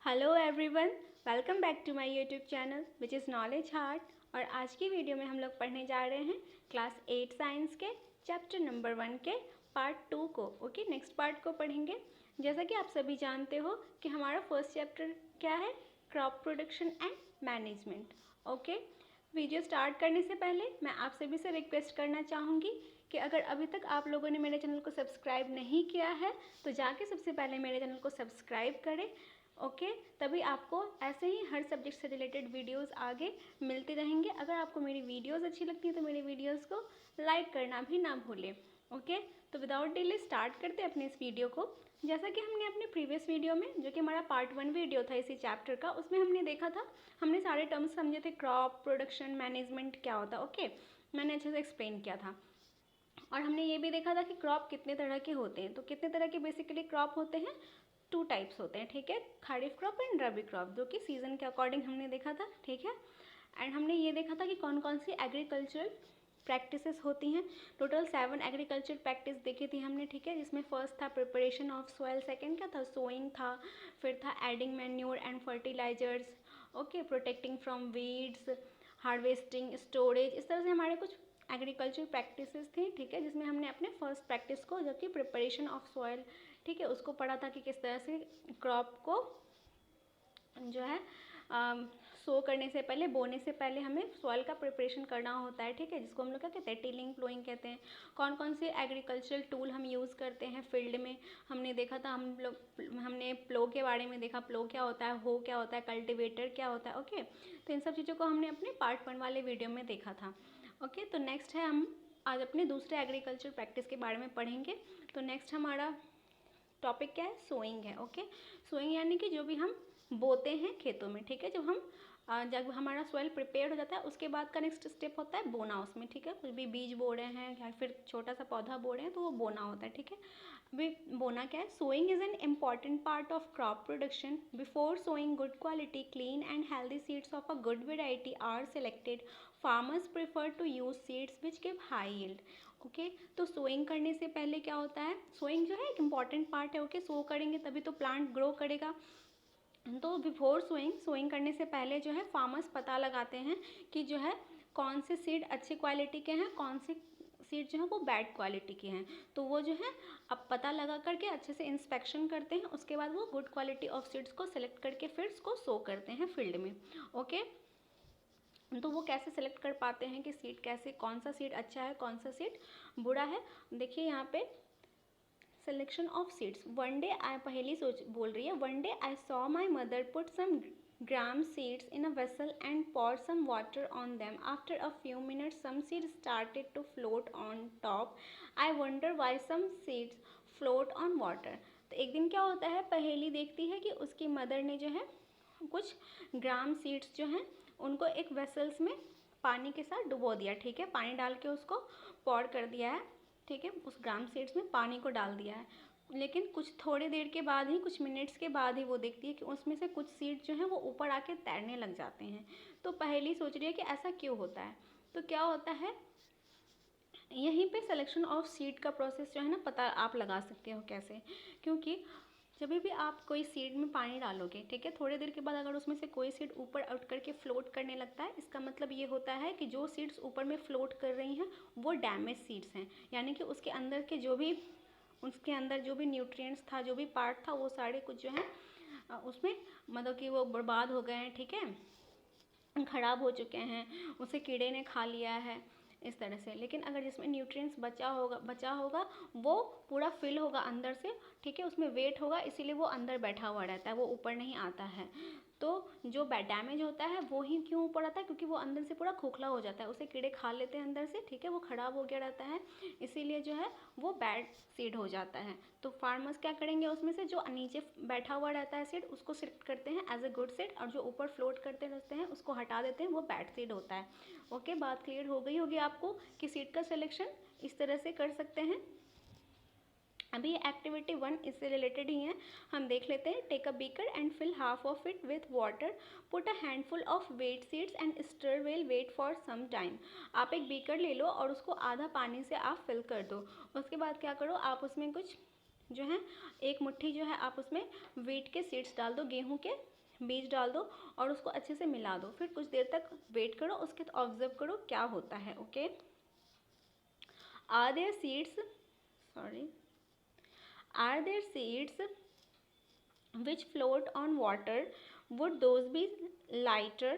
Hello everyone, welcome back to my YouTube channel which is knowledge heart. और आज की video में हम लोग पढ़ने जा रहे हैं क्लास 8 साइंस के चैप्टर नंबर 1 के पार्ट 2 को। ओके, नेक्स्ट पार्ट को पढ़ेंगे। जैसा कि आप सभी जानते हो कि हमारा फर्स्ट चैप्टर क्या है, crop production and management. Okay, video start करने से पहले मैं आप सभी से रिक्वेस्ट करना चाहूँगी कि अगर अभी तक आप लोगों ने मेरे चैनल को सब्सक्राइब नहीं किया है तो जाके सबसे पहले मेरे चैनल को सब्सक्राइब करें। ओके, तभी आपको ऐसे ही हर सब्जेक्ट से रिलेटेड वीडियोस आगे मिलते रहेंगे। अगर आपको मेरी वीडियोस अच्छी लगती हैं तो मेरी वीडियोस को लाइक करना भी ना भूलें। ओके, तो विदाउट डिले स्टार्ट करते हैं अपने इस वीडियो को। जैसा कि हमने अपने प्रीवियस वीडियो में, जो कि हमारा पार्ट 1 वीडियो था इसी चैप्टर का, उसमें हमने देखा था, हमने सारे टर्म्स समझे थे, क्रॉप प्रोडक्शन मैनेजमेंट क्या होता है। ओके, मैंने अच्छे से एक्सप्लेन किया था। और हमने ये भी देखा था कि क्रॉप कितने तरह के होते हैं। तो कितने तरह के बेसिकली क्रॉप होते हैं, 2 टाइप्स होते हैं, ठीक है, खरीफ क्रॉप एंड रबी क्रॉप, जो कि सीजन के अकॉर्डिंग हमने देखा था, ठीक है। एंड हमने ये देखा था कि कौन कौन सी एग्रीकल्चरल प्रैक्टिसेस होती हैं। टोटल 7 एग्रीकल्चर प्रैक्टिस देखी थी हमने, ठीक है, जिसमें फर्स्ट था प्रिपरेशन ऑफ सॉइल, सेकंड क्या था, सोइंग था, फिर था adding manure and fertilizers, okay, protecting from weeds, harvesting, storage. इस तरह से हमारे कुछ एग्रीकल्चर प्रैक्टिसेस थी, ठीक है, जिसमें हमने अपने फर्स्ट प्रैक्टिस को, जो कि प्रिपरेशन ऑफ सॉइल, ठीक है, उसको पढ़ा था कि किस तरह से क्रॉप को जो है सो करने से पहले, बोने से पहले हमें सॉइल का प्रिपरेशन करना होता है, ठीक है, जिसको हम लोग क्या कहते हैं, टिलिंग, प्लोइंग कहते हैं। कौन कौन से एग्रीकल्चरल टूल हम यूज़ करते हैं फील्ड में, हमने देखा था। हमने प्लो के बारे में देखा, प्लो क्या होता है, हो क्या होता है, कल्टिवेटर क्या होता है। ओके, तो इन सब चीज़ों को हमने अपने पार्ट 1 वाले वीडियो में देखा था। ओके, तो नेक्स्ट है, हम आज अपने दूसरे एग्रीकल्चर प्रैक्टिस के बारे में पढ़ेंगे। तो नेक्स्ट हमारा टॉपिक क्या है, सोइंग है। ओके, सोइंग यानी कि जो भी हम बोते हैं खेतों में, ठीक है, जब हमारा सॉइल प्रिपेयर हो जाता है उसके बाद का नेक्स्ट स्टेप होता है बोना उसमें, ठीक है। कुछ भी बीज बो रहे हैं या फिर छोटा सा पौधा बो रहे हैं तो वो बोना होता है, ठीक है। अभी बोना क्या है, sowing is an important part of crop production. Before sowing, good quality, clean and healthy seeds of a good variety are selected. Farmers prefer to use seeds which give high yield. Okay, तो sowing करने से पहले क्या होता है, sowing जो है एक इम्पॉर्टेंट पार्ट है। ओके, सो करेंगे तभी तो प्लांट ग्रो करेगा। तो बिफोर सोइंग करने से पहले जो है फार्मर्स पता लगाते हैं कि जो है कौन से सीड अच्छी क्वालिटी के हैं, कौन से सीड जो है वो बैड क्वालिटी के हैं। तो वो जो है अब पता लगा करके अच्छे से इंस्पेक्शन करते हैं, उसके बाद वो गुड क्वालिटी ऑफ सीड्स को सेलेक्ट करके फिर उसको सो करते हैं फील्ड में। ओके, तो वो कैसे सेलेक्ट कर पाते हैं कि सीड कैसे, कौन सा सीड अच्छा है, कौन सा सीड बुरा है। देखिए यहाँ पे selection of seeds. One day I, पहली सोच बोल रही है, one day I saw my mother put some gram seeds in a vessel and pour some water on them. After a few minutes some seeds started to float on top. I wonder why some seeds float on water. तो एक दिन क्या होता है, पहेली देखती है कि उसकी मदर ने जो है कुछ ग्राम सीड्स जो हैं उनको एक वेसल्स में पानी के साथ डुबो दिया, ठीक है, पानी डाल के उसको पॉर कर दिया है, ठीक है, उस ग्राम सीड्स में पानी को डाल दिया है। लेकिन कुछ थोड़ी देर के बाद ही, कुछ मिनट्स के बाद ही वो देखती है कि उसमें से कुछ सीड जो है वो ऊपर आके तैरने लग जाते हैं। तो पहली सोच रही है कि ऐसा क्यों होता है। तो क्या होता है, यहीं पे सिलेक्शन ऑफ सीड का प्रोसेस जो है ना, पता आप लगा सकते हो कैसे। क्योंकि जब भी आप कोई सीड में पानी डालोगे, ठीक है, थोड़ी देर के बाद अगर उसमें से कोई सीड ऊपर उठ करके फ्लोट करने लगता है, इसका मतलब ये होता है कि जो सीड्स ऊपर में फ्लोट कर रही हैं वो डैमेज सीड्स हैं, यानी कि उसके अंदर जो भी न्यूट्रिएंट्स था, जो भी पार्ट था, वो सारे कुछ जो है उसमें मतलब कि वो बर्बाद हो गए हैं, ठीक है, ख़राब हो चुके हैं, उसे कीड़े ने खा लिया है, इस तरह से। लेकिन अगर जिसमें न्यूट्रिएंट्स बचा होगा वो पूरा फिल होगा अंदर से, ठीक है, उसमें वेट होगा, इसीलिए वो अंदर बैठा हुआ रहता है, वो ऊपर नहीं आता है। तो जो डैमेज होता है वो ही क्यों ऊपर आता है, क्योंकि वो अंदर से पूरा खोखला हो जाता है, उसे कीड़े खा लेते हैं अंदर से, ठीक है, वो ख़राब हो गया रहता है, इसीलिए जो है वो बैड सीड हो जाता है। तो फार्मर्स क्या करेंगे, उसमें से जो नीचे बैठा हुआ रहता है सीड उसको सिलेक्ट करते हैं एज ए गुड सीड, और जो ऊपर फ्लोट करते रहते हैं उसको हटा देते हैं, वो बैड सीड होता है। ओके, बात क्लियर हो गई होगी आपको कि सीड का सिलेक्शन इस तरह से कर सकते हैं। अभी एक्टिविटी 1 इससे रिलेटेड ही है, हम देख लेते हैं। Take a beaker and fill half of it with water, put a handful of wet seeds and stir well, wait for some time. आप एक बीकर ले लो और उसको आधा पानी से आप फिल कर दो। उसके बाद क्या करो, आप उसमें कुछ जो है एक मुट्ठी जो है आप उसमें वीट के सीड्स डाल दो, गेहूं के बीज डाल दो और उसको अच्छे से मिला दो। फिर कुछ देर तक वेट करो, उसके बाद ऑब्जर्व करो क्या होता है। Okay, are there seeds which float on water? Would those be lighter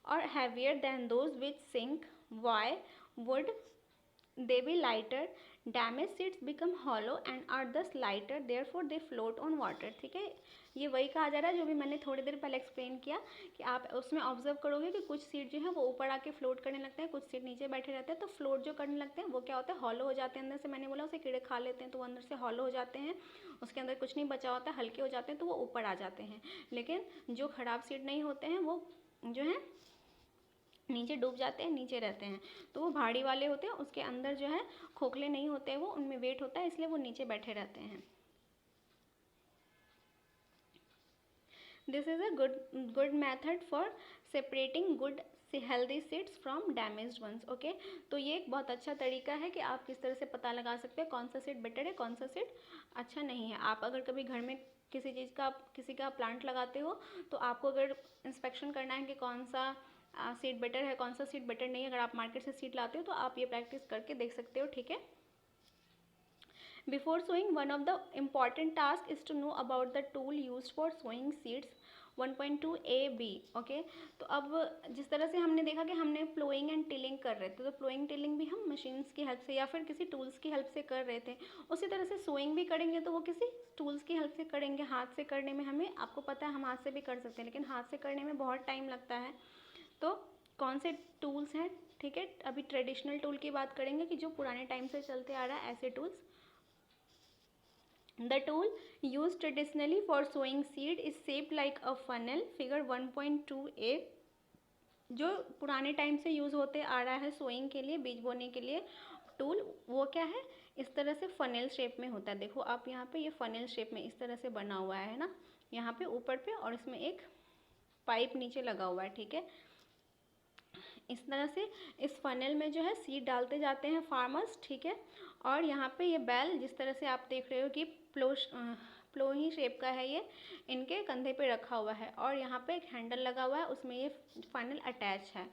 or heavier than those which sink? Why would they be lighter? Damaged seeds become hollow and are thus lighter, therefore they float on water। ठीक है, ये वही कहा जा रहा है जो भी मैंने थोड़ी देर पहले एक्सप्लेन किया कि आप उसमें ऑब्जर्व करोगे कि कुछ सीड जो है वो ऊपर आके फ्लोट करने लगते हैं, कुछ सीड नीचे बैठे रहते हैं। तो फ्लोट जो करने लगते हैं वो क्या होता है, हॉलो हो जाते हैं अंदर से। मैंने बोला उसे कीड़े खा लेते हैं तो वो अंदर से हॉलो हो जाते हैं, उसके अंदर कुछ नहीं बचा होता है, हल्के हो जाते हैं तो वो ऊपर आ जाते हैं। लेकिन जो खराब सीड नहीं होते हैं वो जो है नीचे डूब जाते हैं, नीचे रहते हैं। तो वो भारी वाले होते हैं, उसके अंदर जो है खोखले नहीं होते हैं, वो उनमें वेट होता है, इसलिए वो नीचे बैठे रहते हैं। This is a good method for separating good healthy seeds from damaged ones. Okay, तो ये एक बहुत अच्छा तरीका है कि आप किस तरह से पता लगा सकते हैं कौन सा सीड बेटर है, कौन सा सीड अच्छा नहीं है। आप अगर कभी घर में किसी का प्लांट लगाते हो तो आपको अगर इंस्पेक्शन करना है कि कौन सा सीड बेटर है, कौन सा सीड बेटर नहीं है, अगर आप मार्केट से सीड लाते हो तो आप ये प्रैक्टिस करके देख सकते हो। ठीक है, before sowing one of the important task is to know about the tool use for sowing seeds 1.2 AB। Okay, तो अब जिस तरह से हमने देखा कि हमने प्लोइंग एंड टिलिंग कर रहे थे, तो प्लोइंग टिलिंग भी हम मशीन्स की हेल्प से या फिर किसी टूल्स की हेल्प से कर रहे थे, उसी तरह से सोइंग भी करेंगे तो वो किसी टूल्स की हेल्प से करेंगे। हाथ से करने में हमें, आपको पता है हम हाथ से भी कर सकते हैं, लेकिन हाथ से करने में बहुत टाइम लगता है। तो कौन से टूल्स हैं, ठीक है, अभी ट्रेडिशनल टूल की बात करेंगे कि जो पुराने टाइम से चलते आ रहा है ऐसे tools. The tool used traditionally for sowing seed is shaped like a funnel, figure 1.2a। जो पुराने टाइम से यूज़ होते आ रहा है सोइंग के लिए, बीज बोने के लिए टूल, वो क्या है, इस तरह से फनल शेप में होता है। देखो आप यहाँ पे ये फनल शेप में इस तरह से बना हुआ है ना, यहाँ पे ऊपर पे, और इसमें एक पाइप नीचे लगा हुआ है। ठीक है, इस तरह से इस फनल में जो है सीड डालते जाते हैं फार्मर्स। ठीक है, और यहाँ पे ये बैल जिस तरह से आप देख रहे हो कि प्लो ही शेप का है, ये इनके कंधे पे रखा हुआ है और यहाँ पे एक हैंडल लगा हुआ है, उसमें ये फनल अटैच है।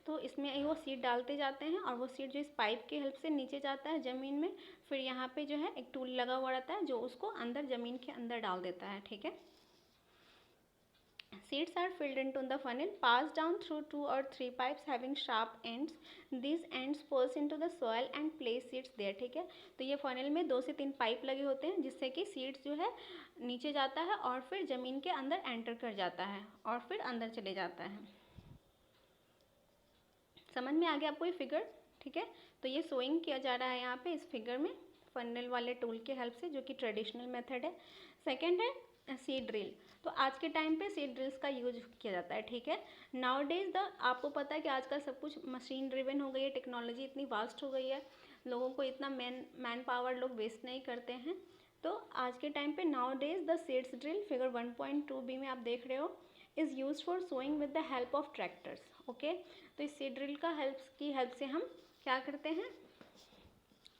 तो इसमें वो सीड डालते जाते हैं और वो सीड जो इस पाइप की हेल्प से नीचे जाता है ज़मीन में, फिर यहाँ पे जो है एक टूल लगा हुआ रहता है जो उसको अंदर ज़मीन के अंदर डाल देता है। ठीक है, seeds are filled into the funnel, passed down through 2 or 3 pipes having sharp ends. These ends pulls into the soil and place seeds there। ठीक है, तो ये फनल में 2 से 3 पाइप लगे होते हैं जिससे कि सीड्स जो है नीचे जाता है और फिर ज़मीन के अंदर एंटर कर जाता है और फिर अंदर चले जाता है। समझ में आ गया आपको ये फिगर? ठीक है, तो ये सोइंग किया जा रहा है यहाँ पे इस फिगर में फनल वाले टूल के हेल्प से, जो कि ट्रेडिशनल मेथड है। सेकेंड है सीड ड्रिल। तो आज के टाइम पे सीड ड्रिल्स का यूज किया जाता है। ठीक है, नाउ डेज आपको पता है कि आजकल सब कुछ मशीन ड्रिवन हो गई है, टेक्नोलॉजी इतनी वास्ट हो गई है, लोगों को इतना मैन पावर लोग वेस्ट नहीं करते हैं। तो आज के टाइम पे nowadays the seeds drill figure 1.2b में आप देख रहे हो is use for sowing with the help of tractors. Okay, तो इस सीड ड्रिल का हेल्प से हम क्या करते हैं,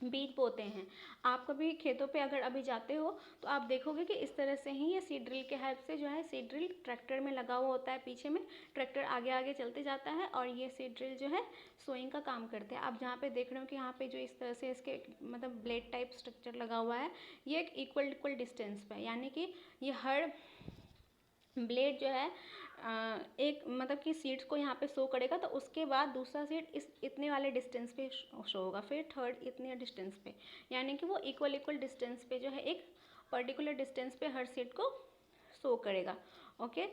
बीज बोते हैं। आप कभी खेतों पे अगर अभी जाते हो तो आप देखोगे कि इस तरह से ही ये सीड ड्रिल के हेल्प से जो है, सीड ड्रिल ट्रैक्टर में लगा हुआ होता है, पीछे में ट्रैक्टर आगे आगे चलते जाता है और ये सीड ड्रिल जो है सोइंग का काम करते हैं। आप जहाँ पे देख रहे हो कि यहाँ पे जो इस तरह से इसके मतलब ब्लेड टाइप स्ट्रक्चर लगा हुआ है, ये एक इक्वल डिस्टेंस पे, यानी कि ये हर ब्लेड जो है एक मतलब कि सीड्स को यहाँ पे शो करेगा, तो उसके बाद दूसरा सीड इस इतने वाले डिस्टेंस पे शो होगा, फिर थर्ड इतने डिस्टेंस पे, यानी कि वो इक्वल डिस्टेंस पे जो है एक पर्टिकुलर डिस्टेंस पे हर सीड को शो करेगा। Okay,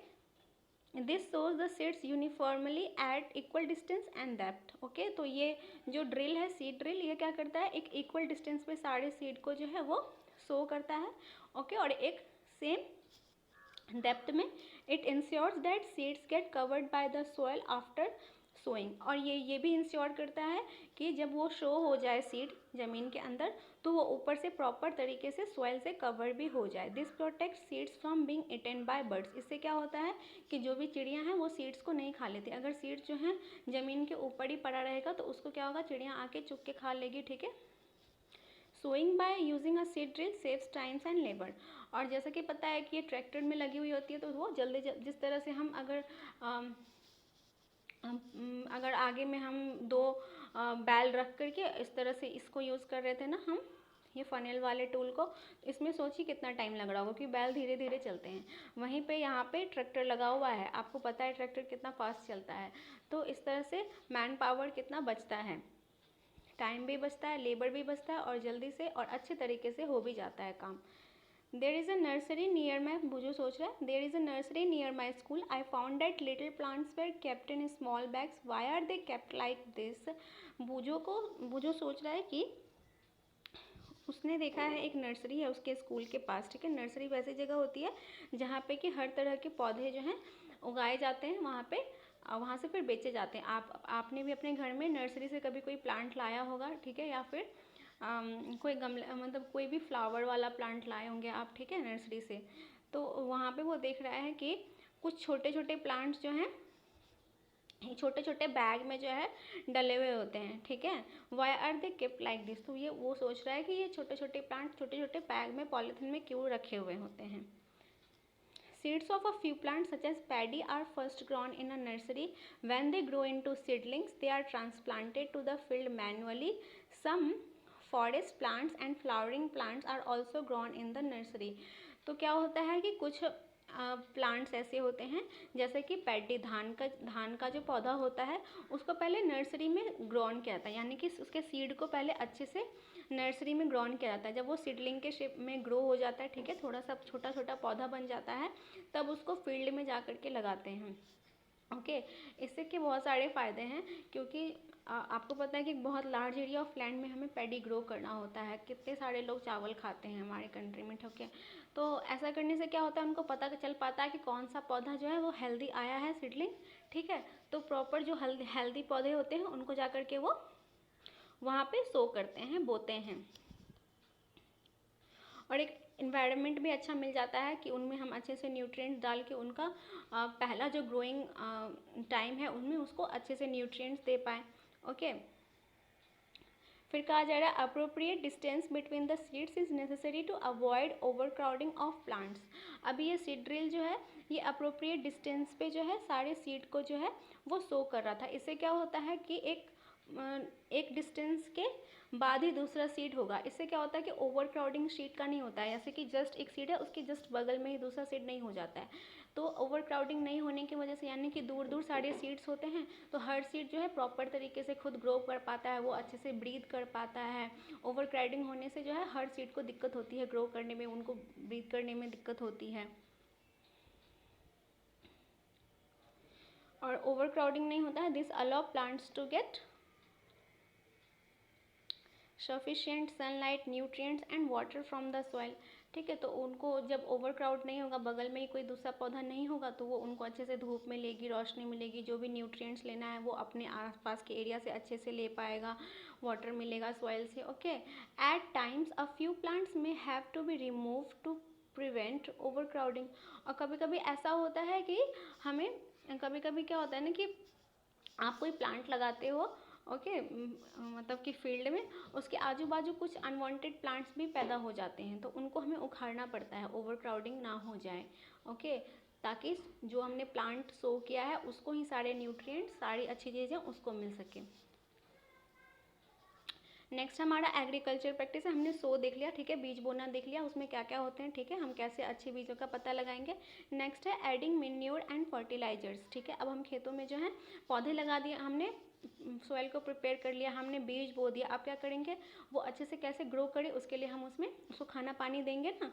this shows the seeds uniformly eight equal distance and depth. Okay, तो ये जो ड्रिल है, सीड ड्रिल, ये क्या करता है, एक इक्वल डिस्टेंस पे सारे सीड को जो है वो शो करता है। ओके, और एक सेम डेप्थ में। It ensures that seeds get covered by the soil after sowing, और ये भी इंश्योर करता है कि जब वो शो हो जाए सीड ज़मीन के अंदर तो वो ऊपर से प्रॉपर तरीके से सॉइल से कवर भी हो जाए। This protect seeds from being eaten by birds. इससे क्या होता है कि जो भी चिड़ियाँ हैं वो सीड्स को नहीं खा लेती। अगर सीड्स जो हैं ज़मीन के ऊपर ही पड़ा रहेगा तो उसको क्या होगा, चिड़ियाँ आके चुग के खा लेगी। ठीक है, sowing by using a seed drill saves times and labour. और जैसा कि पता है कि ये ट्रैक्टर में लगी हुई होती है, तो वो जल्दी जिस तरह से हम अगर आगे में हम दो बैल रख करके इस तरह से इसको यूज़ कर रहे थे ना हम, ये फनेल वाले टूल को, इसमें सोचिए कितना टाइम लग रहा होगा क्योंकि बैल धीरे धीरे चलते हैं। वहीं पे यहाँ पे ट्रैक्टर लगा हुआ है, आपको पता है ट्रैक्टर कितना फास्ट चलता है, तो इस तरह से मैन पावर कितना बचता है, टाइम भी बचता है, लेबर भी बचता है, और जल्दी से और अच्छे तरीके से हो भी जाता है काम। There is a nursery near my, बुजू सोच रहा है, there is a nursery near my school, I found that little plants were kept in small bags, why are they kept like this. बुजो सोच रहा है कि उसने देखा है एक नर्सरी है उसके स्कूल के पास, ठीक है। नर्सरी वैसी जगह होती है जहाँ पे कि हर तरह के पौधे जो हैं उगाए जाते हैं वहाँ पे, वहाँ से फिर बेचे जाते हैं। आपने भी अपने घर में नर्सरी से कभी कोई प्लांट लाया होगा, ठीक है, या फिर कोई गमला, मतलब कोई भी फ्लावर वाला प्लांट लाए होंगे आप, ठीक है, नर्सरी से। तो वहाँ पे वो देख रहा है कि कुछ छोटे छोटे प्लांट्स जो हैं छोटे छोटे बैग में जो है डले हुए होते हैं, ठीक है। Why are they kept like this, तो ये वो सोच रहा है कि ये छोटे छोटे प्लांट छोटे छोटे बैग में पॉलीथीन में क्यों रखे हुए होते हैं। Seeds of a few plants such as paddy are first grown in a nursery. When they grow into seedlings, they are transplanted to the field manually. Some forest plants and flowering plants are also grown in the nursery. तो क्या होता है कि कुछ plants ऐसे होते हैं जैसे कि पैडी, धान का जो पौधा होता है उसको पहले नर्सरी में ग्रोन किया जाता है, यानी कि उसके सीड को पहले अच्छे से नर्सरी में ग्रोन किया जाता है। जब वो सीडलिंग के शेप में ग्रो हो जाता है, ठीक है, थोड़ा सा छोटा छोटा पौधा बन जाता है, तब उसको फील्ड में जा कर के लगाते हैं। ओके, इससे के बहुत सारे फ़ायदे हैं, क्योंकि आपको पता है कि बहुत लार्ज एरिया ऑफ लैंड में हमें पैडी ग्रो करना होता है। कितने सारे लोग चावल खाते हैं हमारे कंट्री में, ठीक है। तो ऐसा करने से क्या होता है, उनको पता चल पाता है कि कौन सा पौधा जो है वो हेल्दी आया है, सीडलिंग, ठीक है। तो प्रॉपर जो हेल्दी पौधे होते हैं उनको जा कर के वो वहाँ पे सो करते हैं, बोते हैं, और एक इन्वायरमेंट भी अच्छा मिल जाता है कि उनमें हम अच्छे से न्यूट्रिएंट्स डाल के उनका पहला जो ग्रोइंग टाइम है उनमें उसको अच्छे से न्यूट्रिएंट्स दे पाएँ। ओके, फिर कहा जा रहा है appropriate distance between the seeds is necessary to avoid overcrowding of plants. अभी ये सीड ड्रिल जो है ये अप्रोप्रिएट डिस्टेंस पे जो है सारे सीड को जो है वो सो कर रहा था। इससे क्या होता है कि एक डिस्टेंस के बाद ही दूसरा सीड होगा। इससे क्या होता है कि ओवर क्राउडिंग सीड का नहीं होता है, जैसे कि जस्ट एक सीड है उसके जस्ट बगल में ही दूसरा सीड नहीं हो जाता है। तो ओवर क्राउडिंग नहीं होने की वजह से, यानी कि दूर दूर सारे सीड्स होते हैं, तो हर सीड जो है प्रॉपर तरीके से खुद ग्रो कर पाता है, वो अच्छे से ब्रीथ कर पाता है। ओवर क्राउडिंग होने से जो है हर सीड को दिक्कत होती है ग्रो करने में, उनको ब्रीथ करने में दिक्कत होती है। और ओवर क्राउडिंग नहीं होता है, this allow plants to get sufficient sunlight, nutrients and water from the soil, ठीक है। तो उनको जब ओवर क्राउड नहीं होगा, बगल में ही कोई दूसरा पौधा नहीं होगा, तो वो उनको अच्छे से धूप मिलेगी, रोशनी मिलेगी, जो भी न्यूट्रिएंट्स लेना है वो अपने आसपास के एरिया से अच्छे से ले पाएगा, वाटर मिलेगा सॉइल से। Okay, at times a few plants में have to be remove to prevent overcrowding. और कभी कभी ऐसा होता है कि हमें कभी कभी क्या होता है ना कि आप कोई प्लांट लगाते हो, ओके, मतलब कि फील्ड में उसके आजू बाजू कुछ अनवांटेड प्लांट्स भी पैदा हो जाते हैं, तो उनको हमें उखाड़ना पड़ता है, ओवर क्राउडिंग ना हो जाए। ओके, ताकि जो हमने प्लांट सो किया है उसको ही सारे न्यूट्रिएंट्स, सारी अच्छी चीज़ें उसको मिल सके। नेक्स्ट हमारा एग्रीकल्चर प्रैक्टिस है। हमने सो देख लिया, ठीक है, बीज बोना देख लिया, उसमें क्या क्या होते हैं, ठीक है, हम कैसे अच्छे बीजों का पता लगाएंगे। नेक्स्ट है एडिंग मेन्योर एंड फर्टिलाइजर्स, ठीक है। अब हम खेतों में जो है पौधे लगा दिए, हमने सॉइल को प्रिपेयर कर लिया, हमने बीज बो दिया, अब क्या करेंगे, वो अच्छे से कैसे ग्रो करे उसके लिए हम उसमें उसको खाना पानी देंगे ना।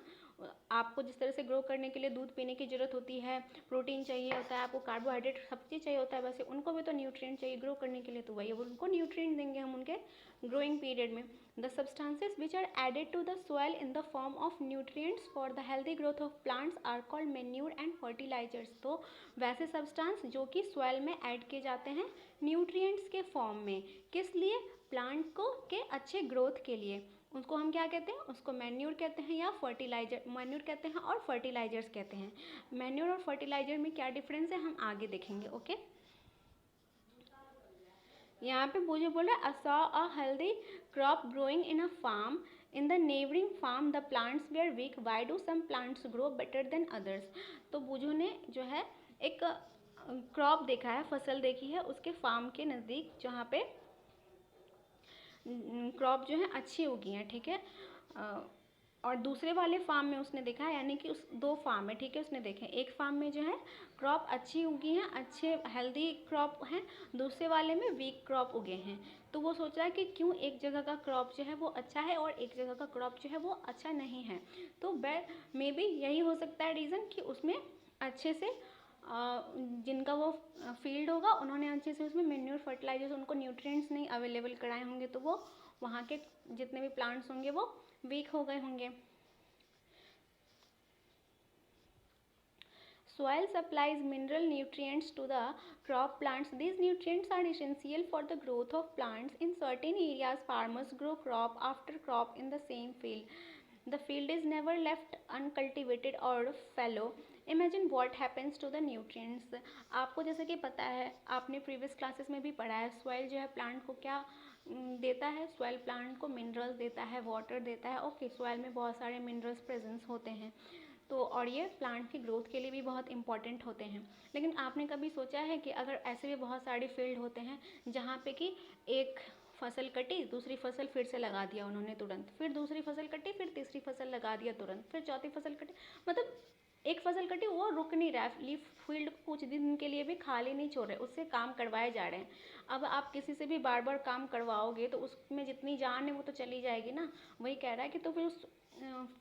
आपको जिस तरह से ग्रो करने के लिए दूध पीने की ज़रूरत होती है, प्रोटीन चाहिए होता है, आपको कार्बोहाइड्रेट सब चीज़ चाहिए होता है, वैसे उनको भी तो न्यूट्रिएंट चाहिए ग्रो करने के लिए, तो वही उनको न्यूट्रिएंट देंगे हम उनके ग्रोइंग पीरियड में। The substances which are added to the soil in the form of nutrients for the healthy growth of plants are called manure and fertilizers. तो वैसे सब्सटेंस जो कि सॉइल में ऐड किए जाते हैं न्यूट्रिएंट्स के फॉर्म में, किस लिए, प्लांट को के अच्छे ग्रोथ के लिए, उसको हम क्या कहते हैं, उसको मैन्योर कहते हैं या फर्टिलाइजर, मैन्योर कहते हैं और फर्टिलाइजर्स कहते हैं। मैन्योर और फर्टिलाइजर में क्या डिफरेंस है हम आगे देखेंगे। ओके, यहाँ पे मुझे बोला I saw a healthy crop growing in a farm in the neighbouring farm the plants were weak, why do some plants grow better than others. तो बूझो ने जो है एक क्रॉप देखा है, फसल देखी है उसके फार्म के नज़दीक जहाँ पे क्रॉप जो है अच्छी उगी हैं, ठीक है। और दूसरे वाले फार्म में उसने देखा है, यानी कि उस दो फार्म है, ठीक है, उसने देखे एक फार्म में जो है क्रॉप अच्छी उगी हैं, अच्छे हेल्दी क्रॉप हैं, दूसरे वाले में वीक क्रॉप उगे हैं। तो वो सोच रहा है कि क्यों एक जगह का क्रॉप जो है वो अच्छा है और एक जगह का क्रॉप जो है वो अच्छा नहीं है। तो मे बी यही हो सकता है रीज़न कि उसमें अच्छे से जिनका वो फील्ड होगा उन्होंने अच्छे से उसमें मैन्योर फर्टिलाइजर्स, उनको न्यूट्रिएंट्स नहीं अवेलेबल कराए होंगे, तो वो वहाँ के जितने भी प्लांट्स होंगे वो वीक हो गए होंगे। Soil supplies mineral nutrients to the crop plants. These nutrients are essential for the growth of plants. In certain areas, farmers grow crop after crop in the same field. The field is never left uncultivated or fallow. Imagine what happens to the nutrients. आपको जैसे कि पता है, आपने previous classes में भी पढ़ा है, सॉइल जो है प्लांट को क्या देता है, सॉइल प्लांट को मिनरल्स देता है, वाटर देता है। ओके, सॉइल में बहुत सारे मिनरल्स प्रेजेंस होते हैं, तो और ये प्लांट की ग्रोथ के लिए भी बहुत इंपॉर्टेंट होते हैं। लेकिन आपने कभी सोचा है कि अगर ऐसे भी बहुत सारे फील्ड होते हैं जहाँ पे कि एक फसल कटी, दूसरी फसल फिर से लगा दिया उन्होंने तुरंत, फिर दूसरी फसल कटी, फिर तीसरी फसल लगा दिया तुरंत, फिर चौथी फसल कटी, मतलब एक फसल कटी वो रुक नहीं रहा है, लीफ फील्ड कुछ दिन के लिए भी खाली नहीं छोड़ रहे, उससे काम करवाए जा रहे हैं। अब आप किसी से भी बार बार काम करवाओगे तो उसमें जितनी जान है वो तो चली जाएगी ना। वही कह रहा है कि तो फिर उस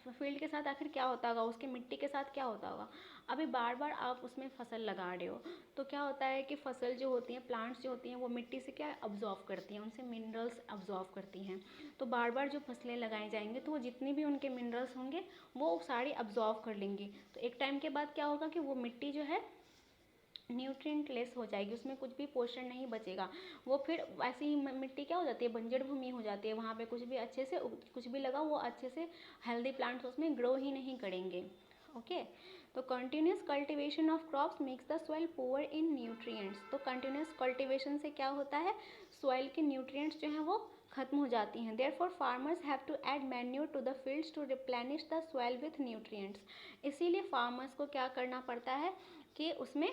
फील्ड के साथ आखिर क्या होता होगा, उसके मिट्टी के साथ क्या होता होगा। अभी बार बार आप उसमें फसल लगा रहे हो तो क्या होता है कि फसल जो होती हैं, प्लांट्स जो होती हैं, वो मिट्टी से क्या अब्जॉर्व करती हैं, उनसे मिनरल्स अब्जॉर्व करती हैं। तो बार बार जो फसलें लगाई जाएंगी तो वो जितनी भी उनके मिनरल्स होंगे वो सारी अब्जॉर्व कर लेंगी। तो एक टाइम के बाद क्या होगा कि वो मिट्टी जो है न्यूट्रिएंट लेस हो जाएगी, उसमें कुछ भी पोषण नहीं बचेगा। वो फिर वैसे ही मिट्टी क्या हो जाती है, बंजर भूमि हो जाती है, वहाँ पे कुछ भी अच्छे से कुछ भी लगा वो अच्छे से हेल्दी प्लांट्स उसमें ग्रो ही नहीं करेंगे। ओके, तो continuous cultivation of crops makes the soil poor in nutrients. तो कंटिन्यूस कल्टीवेशन से क्या होता है, सॉइल के न्यूट्रिएंट्स जो हैं वो खत्म हो जाती हैं। Therefore farmers have to add manure to the fields to replenish the soil with nutrients. इसीलिए फार्मर्स को क्या करना पड़ता है कि उसमें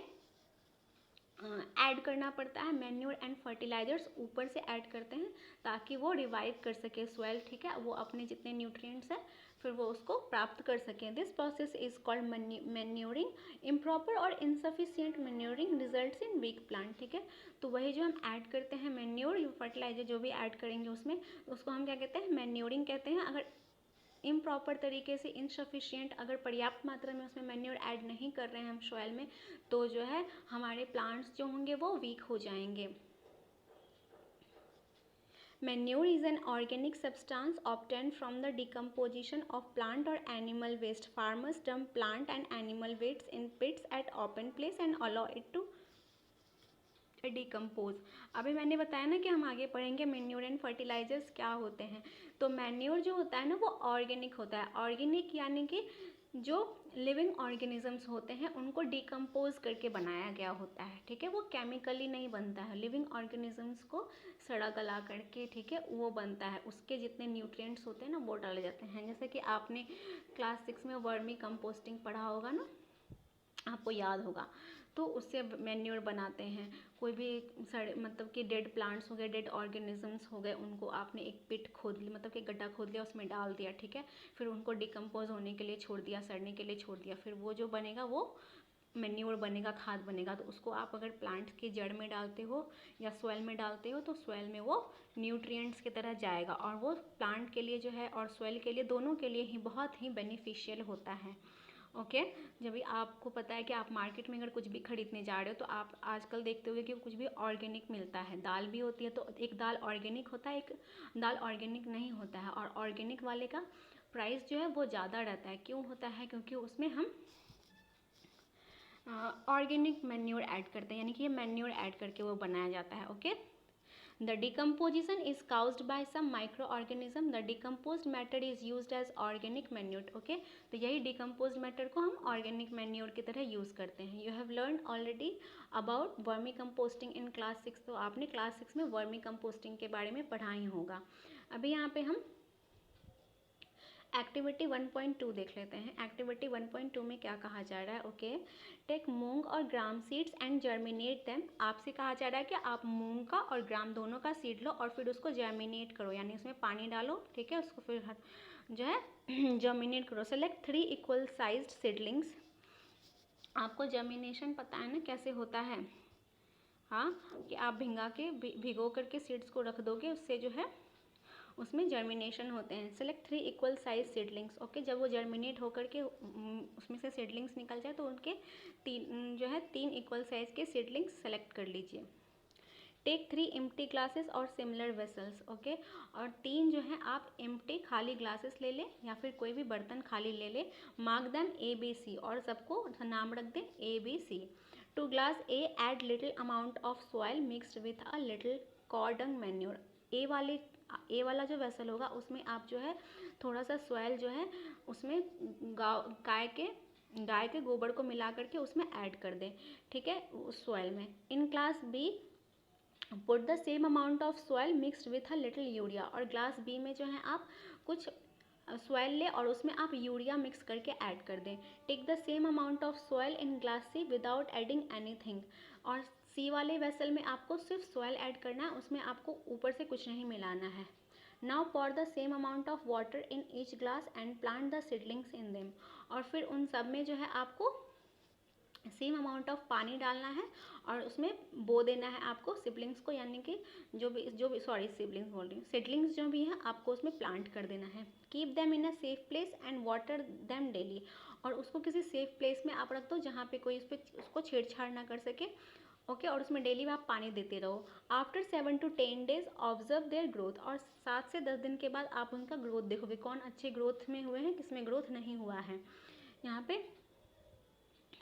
ऐड करना पड़ता है, मैन्योर एंड फर्टिलाइजर्स ऊपर से ऐड करते हैं ताकि वो रिवाइव कर सके सॉइल, ठीक है, वो अपने जितने न्यूट्रिएंट्स हैं फिर वो उसको प्राप्त कर सकें। This process is called manuring. Improper और insufficient manuring results in weak plant, ठीक है। तो वही जो हम ऐड करते हैं मैन्योर, फर्टिलाइजर जो भी ऐड करेंगे उसमें, उसको हम क्या कहते हैं, मैन्योरिंग कहते हैं। अगर इम्प्रॉपर तरीके से, इनसफिशिएंट, अगर पर्याप्त मात्रा में उसमें मैन्योर ऐड नहीं कर रहे हैं हम सॉइल में, तो जो है हमारे प्लांट्स जो होंगे वो वीक हो जाएंगे। Manure is an organic substance obtained from the decomposition of plant or animal waste. Farmers dump plant and animal wastes in pits at open place and allow it to decompose. अभी मैंने बताया ना कि हम आगे पढ़ेंगे मैन्योर एंड फर्टिलाइजर्स क्या होते हैं। तो मैन्योर जो होता है ना वो ऑर्गेनिक होता है। ऑर्गेनिक यानी कि जो लिविंग ऑर्गेनिजम्स होते हैं उनको डिकम्पोज करके बनाया गया होता है, ठीक है। वो केमिकली नहीं बनता है, लिविंग ऑर्गेनिजम्स को सड़ा गला करके, ठीक है, वो बनता है। उसके जितने न्यूट्रिएंट्स होते हैं ना वो डाले जाते हैं। जैसे कि आपने क्लास 6 में वर्मी कंपोस्टिंग पढ़ा होगा ना, आपको याद होगा। तो उससे मैन्योर बनाते हैं। कोई भी सड़े मतलब कि डेड प्लांट्स हो गए, डेड ऑर्गेनिजम्स हो गए, उनको आपने एक पिट खोद ली, मतलब कि गड्ढा खोद लिया, उसमें डाल दिया, ठीक है, फिर उनको डिकम्पोज होने के लिए छोड़ दिया, सड़ने के लिए छोड़ दिया, फिर वो जो बनेगा वो मैन्योर बनेगा, खाद बनेगा। तो उसको आप अगर प्लांट की जड़ में डालते हो या सॉइल में डालते हो तो सॉइल में वो न्यूट्रिएंट्स की तरह जाएगा और वो प्लांट के लिए जो है और सॉइल के लिए, दोनों के लिए ही बहुत ही बेनिफिशियल होता है। ओके, जब भी आपको पता है कि आप मार्केट में अगर कुछ भी खरीदने जा रहे हो तो आप आजकल देखते होंगे कि कुछ भी ऑर्गेनिक मिलता है। दाल भी होती है तो एक दाल ऑर्गेनिक होता है, एक दाल ऑर्गेनिक नहीं होता है। और ऑर्गेनिक वाले का प्राइस जो है वो ज़्यादा रहता है। क्यों होता है? क्योंकि उसमें हम ऑर्गेनिक मैन्योर ऐड करते हैं, यानी कि ये मैन्योर ऐड करके वो बनाया जाता है। Okay, The decomposition is caused by some microorganism. The decomposed matter is used as organic manure. Okay, तो यही decomposed matter को हम organic manure की तरह use करते हैं। You have learned already about vermi composting in class 6. तो आपने class 6 में vermi composting के बारे में पढ़ा ही होगा। अभी यहाँ पे हम एक्टिविटी 1.2 देख लेते हैं। एक्टिविटी 1.2 में क्या कहा जा रहा है? ओके, टेक मूंग और ग्राम सीड्स एंड जर्मिनेट देम। आपसे कहा जा रहा है कि आप मूंग का और ग्राम दोनों का सीड लो और फिर उसको जर्मिनेट करो, यानी उसमें पानी डालो, ठीक है, उसको फिर जो है जर्मिनेट करो। Select 3 equal sized seedlings. आपको जर्मिनेशन पता है ना कैसे होता है? हाँ, कि आप भिगो करके सीड्स को रख दोगे, उससे जो है उसमें जर्मिनेशन होते हैं। Select 3 equal size seedlings. Okay, जब वो जर्मिनेट होकर के उसमें से सीडलिंग्स निकल जाए तो उनके तीन इक्वल साइज के सीडलिंग्स सेलेक्ट कर लीजिए। टेक 3 एम्प्टी ग्लासेस और सिमिलर वेसल्स। ओके, और 3 जो है आप एम्प्टी खाली ग्लासेस ले लें या फिर कोई भी बर्तन खाली ले लें। मार्क देम ABC और सबको नाम रख दें ABC। Two glass A add little amount of soil mixed with a little cow dung manure. A वाला जो वेसल होगा उसमें आप जो है थोड़ा सा सॉइल जो है उसमें गाय के गोबर को मिला करके उसमें ऐड कर दें, ठीक है, उस सॉइल में। In class B put the same amount of soil mixed with a little urea. और ग्लास बी में जो है आप कुछ सॉइल ले और उसमें आप यूरिया मिक्स करके ऐड कर दें। Take the same amount of soil in glass C without adding anything. और सी वाले वेसल में आपको सिर्फ सॉइल ऐड करना है, उसमें आपको ऊपर से कुछ नहीं मिलाना है। Now pour the same amount of water in each glass and plant the seedlings in them. और फिर उन सब में जो है आपको सेम अमाउंट ऑफ पानी डालना है और उसमें बो देना है आपको सिबलिंग्स को, यानी कि जो भी सॉरी सिबलिंग्स बोल रही हूँ, सीडलिंग्स जो भी हैं आपको उसमें प्लांट कर देना है। Keep them in a safe place and water them daily. और उसको किसी सेफ प्लेस में आप रख दो जहाँ पे कोई उसको छेड़छाड़ ना कर सके। ओके, और उसमें डेली आप पानी देते रहो। After 7 to 10 days observe their growth. और 7 से 10 दिन के बाद आप उनका ग्रोथ देखोगे, कौन अच्छे ग्रोथ में हुए हैं, किसमें ग्रोथ नहीं हुआ है। यहाँ पे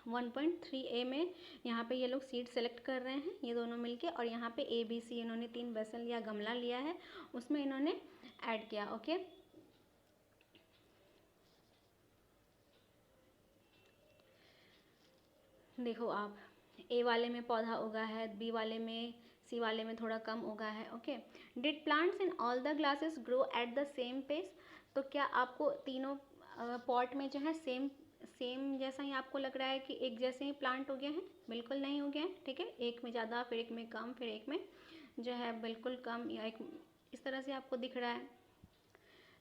1.3A में यहाँ पे ये लोग सीड सेलेक्ट कर रहे हैं, ये दोनों मिलके, और यहाँ पे ABC इन्होंने 3 वेसल या गमला लिया है, उसमें इन्होंने ऐड किया। ओके, देखो आप A वाले में पौधा उगा है, B वाले में, C वाले में थोड़ा कम उगा है। Okay, did plants in all the glasses grow at the same pace. तो क्या आपको तीनों पॉट में जो है सेम जैसा ही आपको लग रहा है कि एक जैसे ही प्लांट हो गए हैं? बिल्कुल नहीं हो गए हैं, ठीक है, एक में ज़्यादा, फिर एक में कम, फिर एक में जो है बिल्कुल कम, या एक इस तरह से आपको दिख रहा है।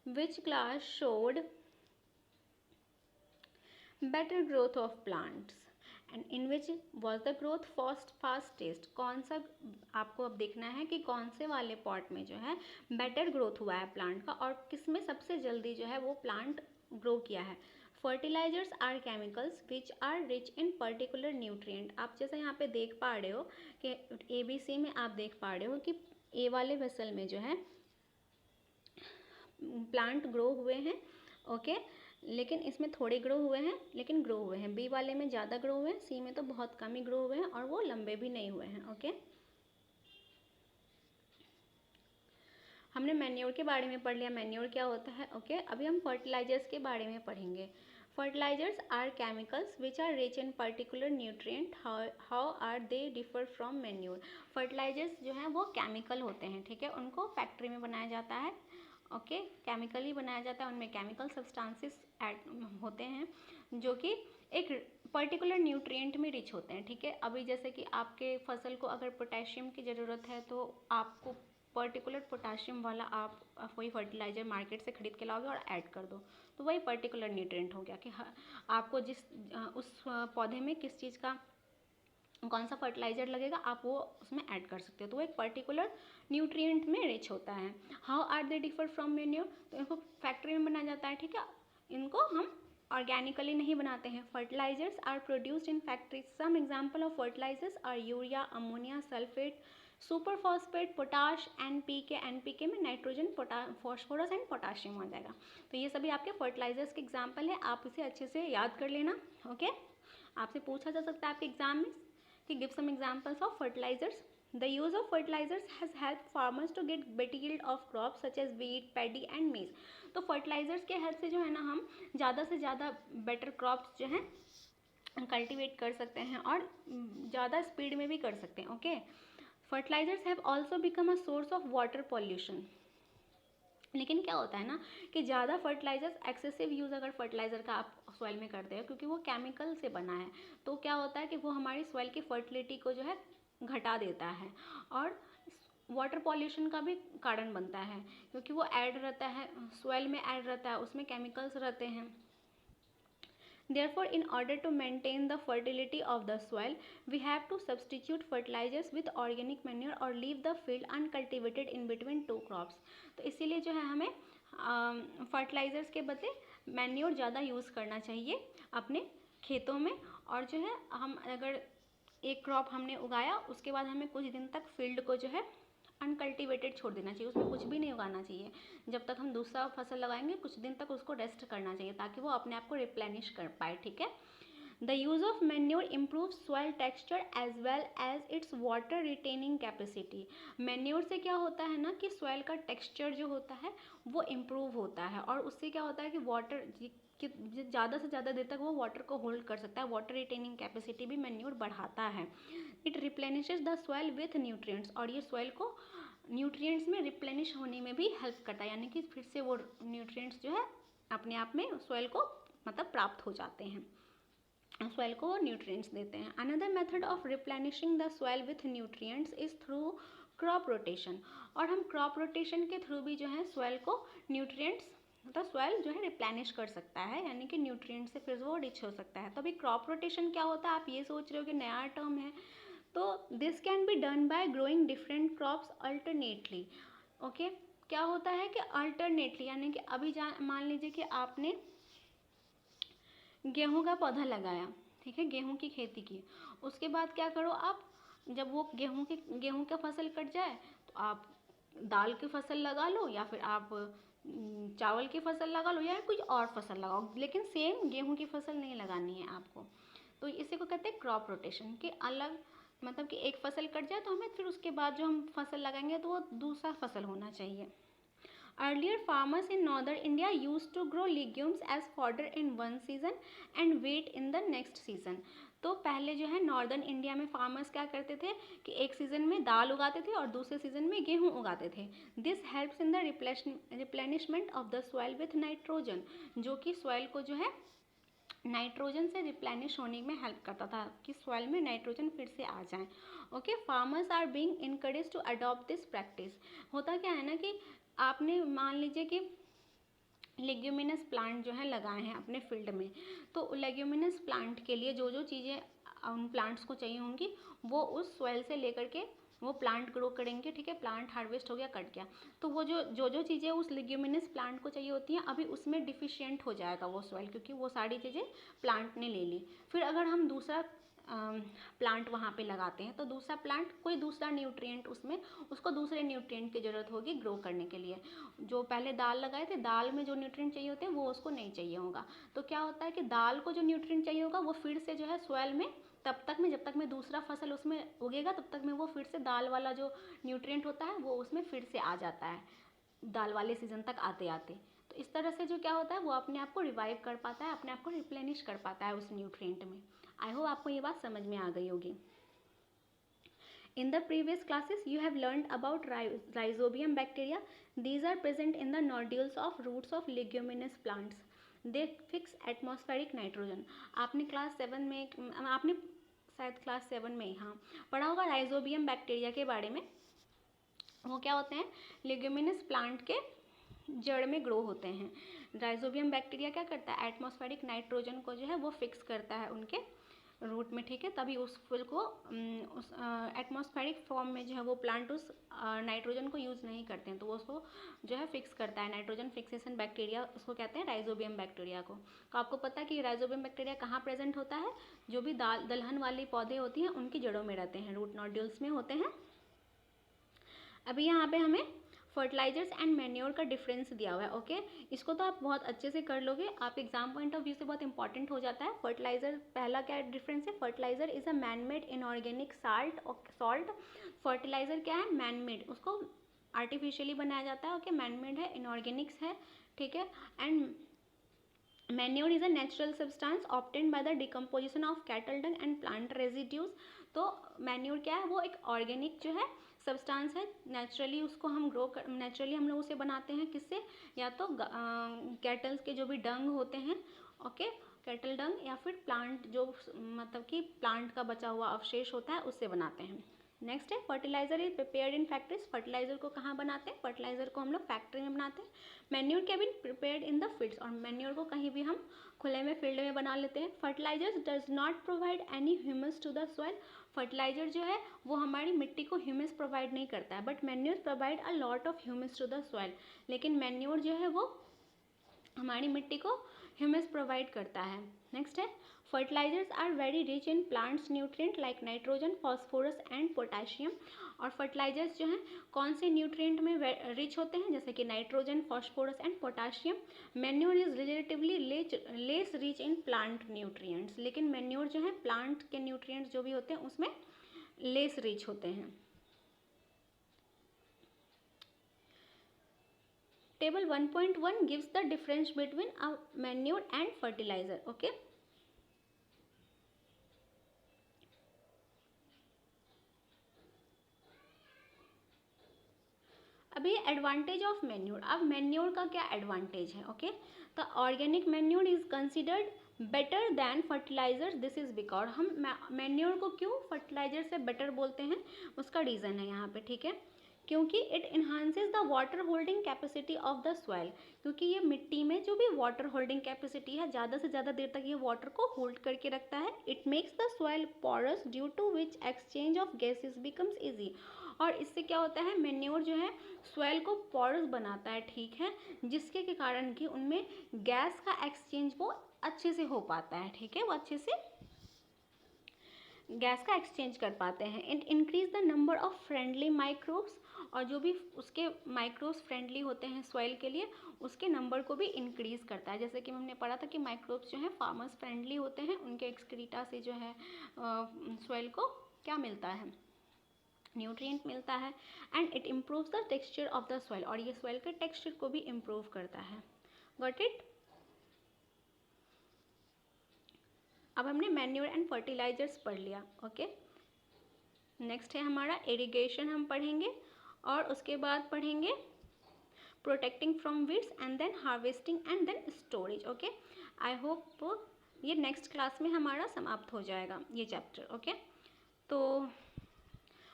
Which glass showed better growth of plants and in which was the growth fastest. कौन सा आपको अब देखना है कि कौन से वाले पॉट में जो है बेटर ग्रोथ हुआ है प्लांट का और किस में सबसे जल्दी जो है वो प्लांट ग्रो किया है। Fertilizers are chemicals which are rich in particular nutrient. आप जैसे यहाँ पे देख पा रहे हो कि ABC में आप देख पा रहे हो कि ए वाले वेसल में जो है प्लांट ग्रो हुए हैं, ओके, लेकिन इसमें थोड़े ग्रो हुए हैं, लेकिन ग्रो हुए हैं। बी वाले में ज़्यादा ग्रो हुए हैं, सी में तो बहुत कम ही ग्रो हुए हैं और वो लंबे भी नहीं हुए हैं। ओके, हमने मैन्योर के बारे में पढ़ लिया, मैन्योर क्या होता है। ओके, अभी हम फर्टिलाइजर्स के बारे में पढ़ेंगे। Fertilizers are chemicals which are rich in particular nutrient. How are they differ from manure. Fertilizers जो हैं वो केमिकल होते हैं, ठीक है, उनको फैक्ट्री में बनाया जाता है। ओके, केमिकली बनाया जाता है, उनमें केमिकल सब्सटेंसेस ऐड होते हैं जो कि एक पर्टिकुलर न्यूट्रिएंट में रिच होते हैं, ठीक है। अभी जैसे कि आपके फसल को अगर पोटेशियम की ज़रूरत है तो आपको पर्टिकुलर पोटेशियम वाला आप कोई फर्टिलाइज़र मार्केट से ख़रीद के लाओगे और ऐड कर दो, तो वही पर्टिकुलर न्यूट्रिएंट हो गया कि आपको उस पौधे में किस चीज़ का कौन सा फर्टिलाइज़र लगेगा आप वो उसमें ऐड कर सकते हो, तो वो एक पर्टिकुलर न्यूट्रिएंट में रिच होता है। How are they differ from manure. तो इनको फैक्ट्री में बनाया जाता है, ठीक है, इनको हम ऑर्गेनिकली नहीं बनाते हैं। Fertilizers are produced in factories. Some example of fertilizers are urea, ammonia, sulphate, super phosphate, potash, NPK में नाइट्रोजन, फॉस्फोरस एंड पोटाशियम आ जाएगा। तो ये सभी आपके फर्टिलाइजर्स के एग्जाम्पल है, आप इसे अच्छे से याद कर लेना। ओके, आपसे पूछा जा सकता है आपके एग्जाम में कि give some examples of fertilizers. The use of fertilizers has helped farmers to get better yield of crops such as wheat, paddy and maize. तो फर्टिलाइजर्स के हेल्प से जो है ना हम ज़्यादा से ज़्यादा बेटर क्रॉप्स जो हैं कल्टीवेट कर सकते हैं और ज़्यादा स्पीड में भी कर सकते हैं। Okay, fertilizers have also become a source of water pollution. लेकिन क्या होता है ना कि ज़्यादा फर्टिलाइजर्स, एक्सेसिव यूज़ अगर फर्टिलाइज़र का आप सॉइल में करते हैं, क्योंकि वो केमिकल से बना है, तो क्या होता है कि वो हमारी सॉइल की फर्टिलिटी को जो है घटा देता है और वाटर पॉल्यूशन का भी कारण बनता है, क्योंकि वो ऐड रहता है सॉइल में, ऐड रहता है, उसमें केमिकल्स रहते हैं. Therefore, in order to maintain the fertility of the soil, we have to substitute fertilizers with organic manure or leave the field uncultivated in between two crops. तो इसीलिए जो है हमें फर्टिलाइजर्स के बदले मैन्योर ज़्यादा यूज़ करना चाहिए अपने खेतों में. और जो है हम अगर एक क्रॉप हमने उगाया, उसके बाद हमें कुछ दिन तक फील्ड को जो है अनकल्टिवेटेड छोड़ देना चाहिए, उसमें कुछ भी नहीं उगाना चाहिए. जब तक हम दूसरा फसल लगाएंगे कुछ दिन तक उसको रेस्ट करना चाहिए, ताकि वो अपने आप को रिप्लेनिश कर पाए. ठीक है. The use of manure improve soil texture as well as its water retaining capacity. Manure से क्या होता है ना कि सॉइल का टेक्सचर जो होता है वो इम्प्रूव होता है, और उससे क्या होता है कि वाटर कि ज़्यादा से ज़्यादा देर तक वो वाटर को होल्ड कर सकता है. वाटर रिटेनिंग कैपेसिटी भी मैन्योर बढ़ाता है. It replenishes the soil with nutrients, और ये सॉइल को न्यूट्रिएंट्स में रिप्लेनिश होने में भी हेल्प करता है, यानी कि फिर से वो न्यूट्रिएंट्स जो है अपने आप में सॉइल को मतलब प्राप्त हो जाते हैं, सॉइल को न्यूट्रिएंट्स देते हैं. Another method of replenishing the soil with nutrients is through crop rotation. और हम क्रॉप रोटेशन के थ्रू भी जो है सॉइल को न्यूट्रिएंट्स, मतलब सॉइल जो है रिप्लेनिश कर सकता है, यानी कि न्यूट्रिएंट से फिर वो रिच हो सकता है. तो अभी क्रॉप रोटेशन क्या होता है, आप ये सोच रहे हो कि नया टर्म है. तो this can be done by growing different crops alternately. Okay, क्या होता है कि अल्टरनेटली, यानी कि अभी मान लीजिए कि आपने गेहूं का पौधा लगाया, ठीक है, गेहूं की खेती की. उसके बाद क्या करो आप, जब वो गेहूं का फसल कट जाए तो आप दाल की फसल लगा लो, या फिर आप चावल की फसल लगा लो, या कुछ और फसल लगाओ, लेकिन सेम गेहूं की फसल नहीं लगानी है आपको. तो इसी को कहते हैं क्रॉप रोटेशन, कि अलग मतलब कि एक फसल कट जाए तो हमें फिर उसके बाद जो हम फसल लगाएंगे तो वो दूसरा फसल होना चाहिए. Earlier, farmers in northern India used to grow legumes as fodder in one season and wait in the next season. तो पहले जो है नॉर्दर्न इंडिया में फार्मर्स क्या करते थे कि एक सीज़न में दाल उगाते थे और दूसरे सीज़न में गेहूं उगाते थे. This helps in the replenishment of the soil with nitrogen, जो कि सॉइल को जो है नाइट्रोजन से रिप्लेनिश होने में हेल्प करता था, कि सॉइल में नाइट्रोजन फिर से आ जाए. Okay, farmers are being encourage to adopt this practice. होता क्या है ना कि आपने मान लीजिए कि लेग्यूमिनस प्लांट जो है लगाए हैं अपने फील्ड में, तो लेग्यूमिनस प्लांट के लिए जो जो चीज़ें उन प्लांट्स को चाहिए होंगी वो उस सॉइल से लेकर के वो प्लांट ग्रो करेंगे. ठीक है, प्लांट हार्वेस्ट हो गया, कट गया, तो वो जो चीज़ें उस लेग्यूमिनस प्लांट को चाहिए होती हैं अभी उसमें डिफिशिएंट हो जाएगा वो सॉइल, क्योंकि वो सारी चीज़ें प्लांट ने ले ली. फिर अगर हम दूसरा प्लांट वहाँ पे लगाते हैं तो दूसरा प्लांट कोई दूसरा न्यूट्रिएंट उसमें, उसको दूसरे न्यूट्रिएंट की ज़रूरत होगी ग्रो करने के लिए. जो पहले दाल लगाए थे, दाल में जो न्यूट्रिएंट चाहिए होते हैं वो उसको नहीं चाहिए होगा. तो क्या होता है कि दाल को जो न्यूट्रिएंट चाहिए होगा वो फिर से जो है सॉइल में तब तक में, जब तक में दूसरा फसल उसमें उगेगा तब तक में वो फिर से दाल वाला जो न्यूट्रिएंट होता है वो उसमें फिर से आ जाता है दाल वाले सीजन तक आते आते. तो इस तरह से जो क्या होता है वो अपने आप को रिवाइव कर पाता है, अपने आप को रिप्लेनिश कर पाता है उस न्यूट्रिएंट में. आई होप आपको ये बात समझ में आ गई होगी. In the previous classes, you have learned about rhizobium bacteria. These are present in the nodules of roots of leguminous plants. They fix atmospheric nitrogen. आपने क्लास 7 में, आपने शायद क्लास 7 में ही हाँ पढ़ा होगा राइजोबियम बैक्टीरिया के बारे में. वो क्या होते हैं, लेग्यूमिनस प्लांट के जड़ में ग्रो होते हैं. राइजोबियम बैक्टीरिया क्या करता है, एटमॉस्फेरिक नाइट्रोजन को जो है वो फिक्स करता है उनके रूट में. ठीक है, तभी उस फूल को उस एटमॉस्फेरिक फॉर्म में जो है वो प्लांट उस नाइट्रोजन को यूज़ नहीं करते हैं, तो वो उसको जो है फिक्स करता है. नाइट्रोजन फिक्सेशन बैक्टीरिया उसको कहते हैं, राइजोबियम बैक्टीरिया को. तो आपको पता है कि राइजोबियम बैक्टीरिया कहाँ प्रेजेंट होता है, जो भी दलहन वाली पौधे होती हैं उनकी जड़ों में रहते हैं, रूट नोड्यूल्स में होते हैं. अभी यहाँ पे हमें फर्टिलाइजर्स एंड मैन्योर का डिफरेंस दिया हुआ है. ओके, इसको तो आप बहुत अच्छे से कर लोगे, आप एग्जाम पॉइंट ऑफ व्यू से बहुत इंपॉर्टेंट हो जाता है. फर्टिलाइजर पहला क्या डिफरेंस है, fertilizer is a man made inorganic salt. Fertilizer क्या है, मैन मेड, उसको आर्टिफिशियली बनाया जाता है. ओके, मैन मेड है, इनऑर्गेनिक्स है. ठीक है, and manure is a natural substance obtained by the decomposition of cattle Dang and plant residues. तो मैन्योर क्या है, वो एक ऑर्गेनिक जो है सब्सटेंस है, नेचुरली उसको हम नेचुरली हम लोग उसे बनाते हैं किससे, या तो कैटल्स के जो भी डंग होते हैं, ओके, कैटल डंग, या फिर प्लांट जो मतलब कि प्लांट का बचा हुआ अवशेष होता है उससे बनाते हैं। नेक्स्ट है fertilizer is prepared in factories. Fertilizer को कहाँ बनाते हैं, फर्टिलाइजर को हम लोग फैक्ट्री में बनाते हैं। Manure can be prepared in the fields, और मैन्योर को कहीं भी हम खुले में फील्ड में बना लेते हैं। Fertilizers does not provide any humus to the soil. Fertilizer जो है वो हमारी मिट्टी को ह्यूमस प्रोवाइड नहीं करता है, but manure provide a lot of humus to the soil. लेकिन मैन्योर जो है वो हमारी मिट्टी को ह्यूमस प्रोवाइड करता है। नेक्स्ट है fertilizers are very rich in plants nutrient like nitrogen, phosphorus and potassium. और फर्टिलाइजर्स जो हैं कौन से न्यूट्रिएंट में रिच होते हैं, जैसे कि nitrogen, phosphorus and potassium. Manure is relatively less rich in plant nutrients, लेकिन मैन्योर जो है प्लांट के न्यूट्रिएंट्स जो भी होते हैं उसमें लेस रिच होते हैं। Table 1.1 gives the difference between a manure and fertilizer. Okay. अभी एडवांटेज ऑफ मैन्योर। अब मैन्योर का क्या एडवांटेज है, okay. The organic manure is considered better than fertilizer. This is because हम मैन्योर को क्यों फर्टिलाइजर से बेटर बोलते हैं, उसका रीज़न है यहाँ पे, ठीक है। क्योंकि it enhances the water holding capacity of the soil, क्योंकि ये मिट्टी में जो भी वाटर होल्डिंग कैपेसिटी है, ज़्यादा से ज़्यादा देर तक ये वाटर को होल्ड करके रखता है। It makes the soil porous due to which exchange of gases becomes easy. और इससे क्या होता है, मैन्योर जो है सॉइल को पोरस बनाता है, ठीक है, जिसके के कारण कि उनमें गैस का एक्सचेंज वो अच्छे से हो पाता है, ठीक है, वो अच्छे से गैस का एक्सचेंज कर पाते हैं। It increase the number of friendly microbes, और जो भी उसके माइक्रोब्स फ्रेंडली होते हैं सॉइल के लिए, उसके नंबर को भी इंक्रीज करता है। जैसे कि हमने पढ़ा था कि माइक्रोब्स जो हैं फार्मर्स फ्रेंडली होते हैं, उनके एक्सक्रीटा से जो है सॉइल को क्या मिलता है, न्यूट्रिएंट मिलता है। And it improves the texture of the soil, और ये सॉइल के टेक्सचर को भी इम्प्रूव करता है। Got it. अब हमने मैन्योर एंड फर्टिलाइजर्स पढ़ लिया, ओके। नेक्स्ट है हमारा इरिगेशन, हम पढ़ेंगे, और उसके बाद पढ़ेंगे protecting from weeds and then harvesting and then storage, okay. I hope ये नेक्स्ट क्लास में हमारा समाप्त हो जाएगा ये चैप्टर, ओके। तो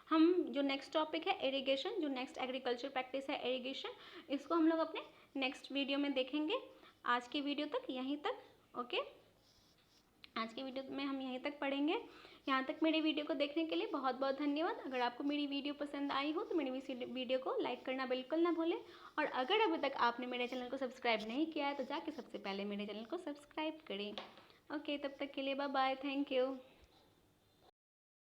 हम जो नेक्स्ट टॉपिक है इरिगेशन, जो नेक्स्ट एग्रीकल्चर प्रैक्टिस है इरिगेशन, इसको हम लोग अपने नेक्स्ट वीडियो में देखेंगे। आज की वीडियो तक यहीं तक, ओके। आज की वीडियो में हम यहीं तक पढ़ेंगे। यहाँ तक मेरी वीडियो को देखने के लिए बहुत बहुत धन्यवाद। अगर आपको मेरी वीडियो पसंद आई हो तो मेरी वीडियो को लाइक करना बिल्कुल ना भूलें, और अगर अभी तक आपने मेरे चैनल को सब्सक्राइब नहीं किया है तो जाके सबसे पहले मेरे चैनल को सब्सक्राइब करें। ओके, तब तक के लिए बाय बाय, थैंक यू।